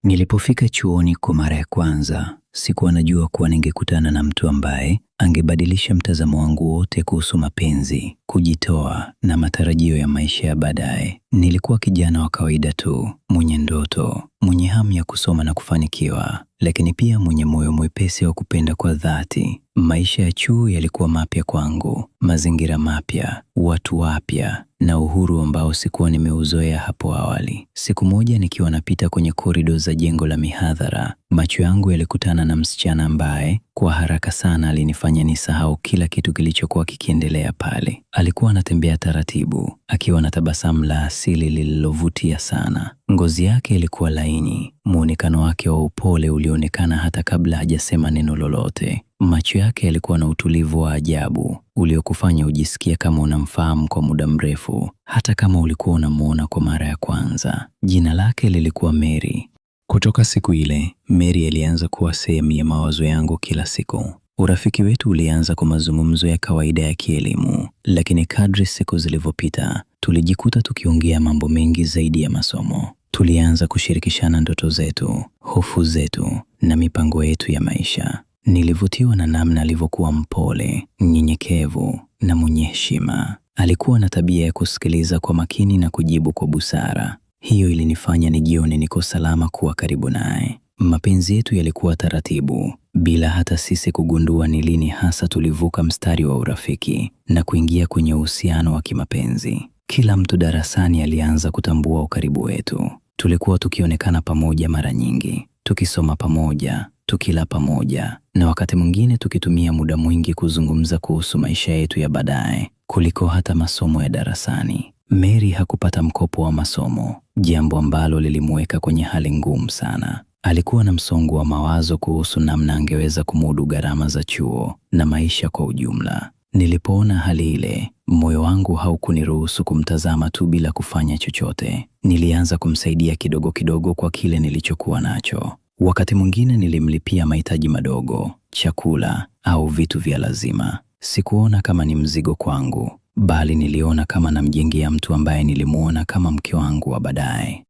Nilipofika chuoni kwa mara ya kwanza, sikuwa najua kuwa ningekutana na mtu ambaye angebadilisha mtazamo wangu wote kuhusu mapenzi, kujitoa na matarajio ya maisha ya baadaye. Nilikuwa kijana wa kawaida tu, mwenye ndoto, mwenye hamu ya kusoma na kufanikiwa, lakini pia mwenye moyo mwepesi wa kupenda kwa dhati. Maisha ya chuo yalikuwa mapya kwangu, mazingira mapya, watu wapya na uhuru ambao sikuwa nimeuzoea hapo awali. Siku moja nikiwa napita kwenye korido za jengo la mihadhara, macho yangu yalikutana na msichana ambaye kwa haraka sana alinifanya nisahau kila kitu kilichokuwa kikiendelea pale. Alikuwa anatembea taratibu, akiwa na tabasamu la asili lililovutia sana. Ngozi yake ilikuwa laini, muonekano wake wa upole ulionekana hata kabla hajasema neno lolote. Macho yake yalikuwa na utulivu wa ajabu, uliokufanya ujisikie kama unamfahamu kwa muda mrefu, hata kama ulikuwa unamuona kwa mara ya kwanza. Jina lake lilikuwa Mary. Kutoka siku ile, Mary alianza kuwa sehemu ya mawazo yangu kila siku. Urafiki wetu ulianza kwa mazungumzo ya kawaida ya kielimu, lakini kadri siku zilivyopita, tulijikuta tukiongea mambo mengi zaidi ya masomo. Tulianza kushirikishana ndoto zetu, hofu zetu na mipango yetu ya maisha. Nilivutiwa na namna alivyokuwa mpole, mnyenyekevu na mwenye heshima. Alikuwa na tabia ya kusikiliza kwa makini na kujibu kwa busara. Hiyo ilinifanya nijione niko salama kuwa karibu naye. Mapenzi yetu yalikuwa taratibu, bila hata sisi kugundua ni lini hasa tulivuka mstari wa urafiki na kuingia kwenye uhusiano wa kimapenzi. Kila mtu darasani alianza kutambua ukaribu wetu. Tulikuwa tukionekana pamoja mara nyingi, tukisoma pamoja, tukila pamoja, na wakati mwingine tukitumia muda mwingi kuzungumza kuhusu maisha yetu ya baadaye kuliko hata masomo ya darasani. Mary hakupata mkopo wa masomo, jambo ambalo lilimweka kwenye hali ngumu sana. Alikuwa na msongo wa mawazo kuhusu namna angeweza kumudu gharama za chuo na maisha kwa ujumla. Nilipoona hali ile, moyo wangu haukuniruhusu kumtazama tu bila kufanya chochote. Nilianza kumsaidia kidogo kidogo kwa kile nilichokuwa nacho. Wakati mwingine nilimlipia mahitaji madogo, chakula au vitu vya lazima. Sikuona kama ni mzigo kwangu, bali niliona kama namjengea mtu ambaye nilimuona kama mke wangu wa baadaye.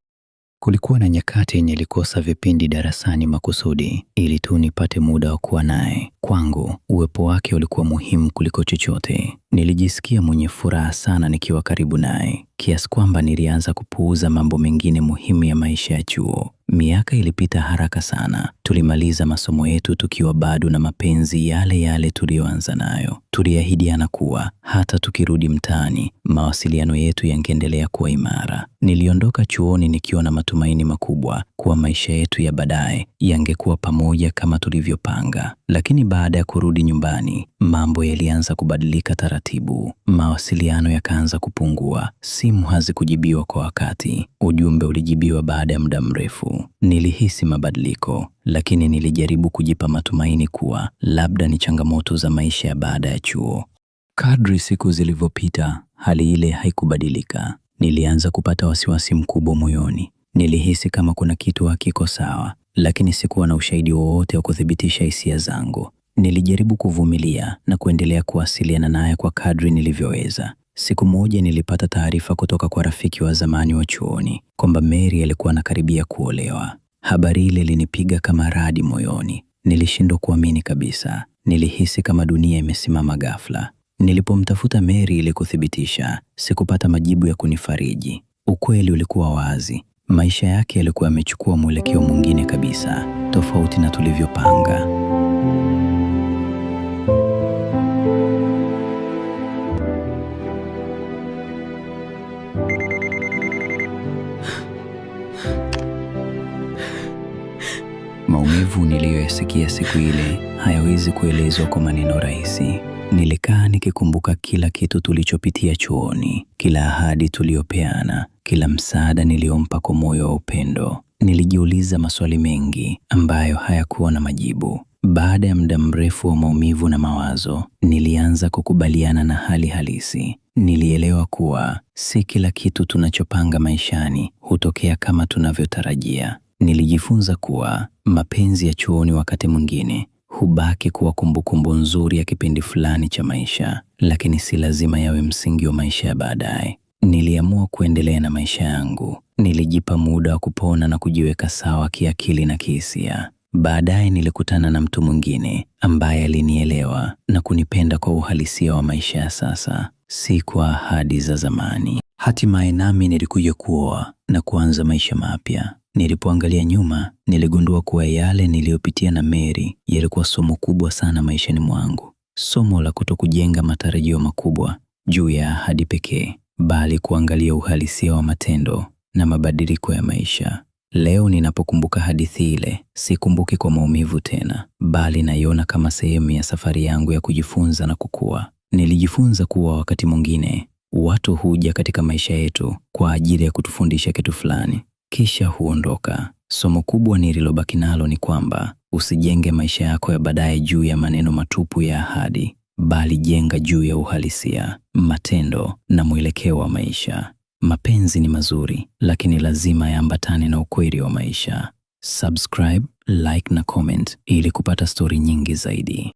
Kulikuwa na nyakati nilikosa vipindi darasani makusudi ili tu nipate muda wa kuwa naye. Kwangu, uwepo wake ulikuwa muhimu kuliko chochote. Nilijisikia mwenye furaha sana nikiwa karibu naye, kiasi kwamba nilianza kupuuza mambo mengine muhimu ya maisha ya chuo. Miaka ilipita haraka sana. Tulimaliza masomo yetu tukiwa bado na mapenzi yale yale tuliyoanza nayo. Tuliahidiana kuwa hata tukirudi mtaani, mawasiliano yetu yangeendelea kuwa imara. Niliondoka chuoni nikiwa na matumaini makubwa kuwa maisha yetu ya baadaye yangekuwa pamoja kama tulivyopanga. Lakini baada ya kurudi nyumbani, mambo yalianza kubadilika taratibu. Mawasiliano yakaanza kupungua, simu hazikujibiwa kwa wakati, ujumbe ulijibiwa baada ya muda mrefu. Nilihisi mabadiliko, lakini nilijaribu kujipa matumaini kuwa labda ni changamoto za maisha ya baada ya chuo. Kadri siku zilivyopita, hali ile haikubadilika. Nilianza kupata wasiwasi mkubwa moyoni. Nilihisi kama kuna kitu hakiko sawa, lakini sikuwa na ushahidi wowote wa kuthibitisha hisia zangu. Nilijaribu kuvumilia na kuendelea kuwasiliana naye kwa kadri nilivyoweza. Siku moja nilipata taarifa kutoka kwa rafiki wa zamani wa chuoni kwamba Mary alikuwa anakaribia kuolewa. Habari ile ilinipiga kama radi moyoni. Nilishindwa kuamini kabisa. Nilihisi kama dunia imesimama ghafla. Nilipomtafuta Mary ili kuthibitisha, sikupata majibu ya kunifariji. Ukweli ulikuwa wazi. Maisha yake yalikuwa yamechukua mwelekeo mwingine kabisa, tofauti na tulivyopanga. Maumivu niliyoyasikia siku ile hayawezi kuelezwa kwa maneno rahisi. Nilikaa nikikumbuka kila kitu tulichopitia chuoni, kila ahadi tuliyopeana, kila msaada niliompa kwa moyo wa upendo. Nilijiuliza maswali mengi ambayo hayakuwa na majibu. Baada ya muda mrefu wa maumivu na mawazo, nilianza kukubaliana na hali halisi. Nilielewa kuwa si kila kitu tunachopanga maishani hutokea kama tunavyotarajia. Nilijifunza kuwa mapenzi ya chuoni wakati mwingine hubaki kuwa kumbukumbu nzuri ya kipindi fulani cha maisha, lakini si lazima yawe msingi wa maisha ya baadaye. Niliamua kuendelea na maisha yangu, Nilijipa muda wa kupona na kujiweka sawa kiakili na kihisia. Baadaye nilikutana na mtu mwingine ambaye alinielewa na kunipenda kwa uhalisia wa maisha ya sasa, si kwa ahadi za zamani. Hatimaye nami nilikuja kuoa na kuanza maisha mapya. Nilipoangalia nyuma, niligundua kuwa yale niliyopitia na Mary yalikuwa somo kubwa sana maishani mwangu. Somo la kutokujenga matarajio makubwa juu ya ahadi pekee, bali kuangalia uhalisia wa matendo na mabadiliko ya maisha. Leo ninapokumbuka hadithi ile, sikumbuki kwa maumivu tena, bali naiona kama sehemu ya safari yangu ya kujifunza na kukua. Nilijifunza kuwa wakati mwingine watu huja katika maisha yetu kwa ajili ya kutufundisha kitu fulani, kisha huondoka. Somo kubwa nililobaki nalo ni kwamba usijenge maisha yako ya baadaye juu ya maneno matupu ya ahadi, bali jenga juu ya uhalisia, matendo na mwelekeo wa maisha. Mapenzi ni mazuri, lakini lazima yaambatane na ukweli wa maisha. Subscribe, like na comment ili kupata stori nyingi zaidi.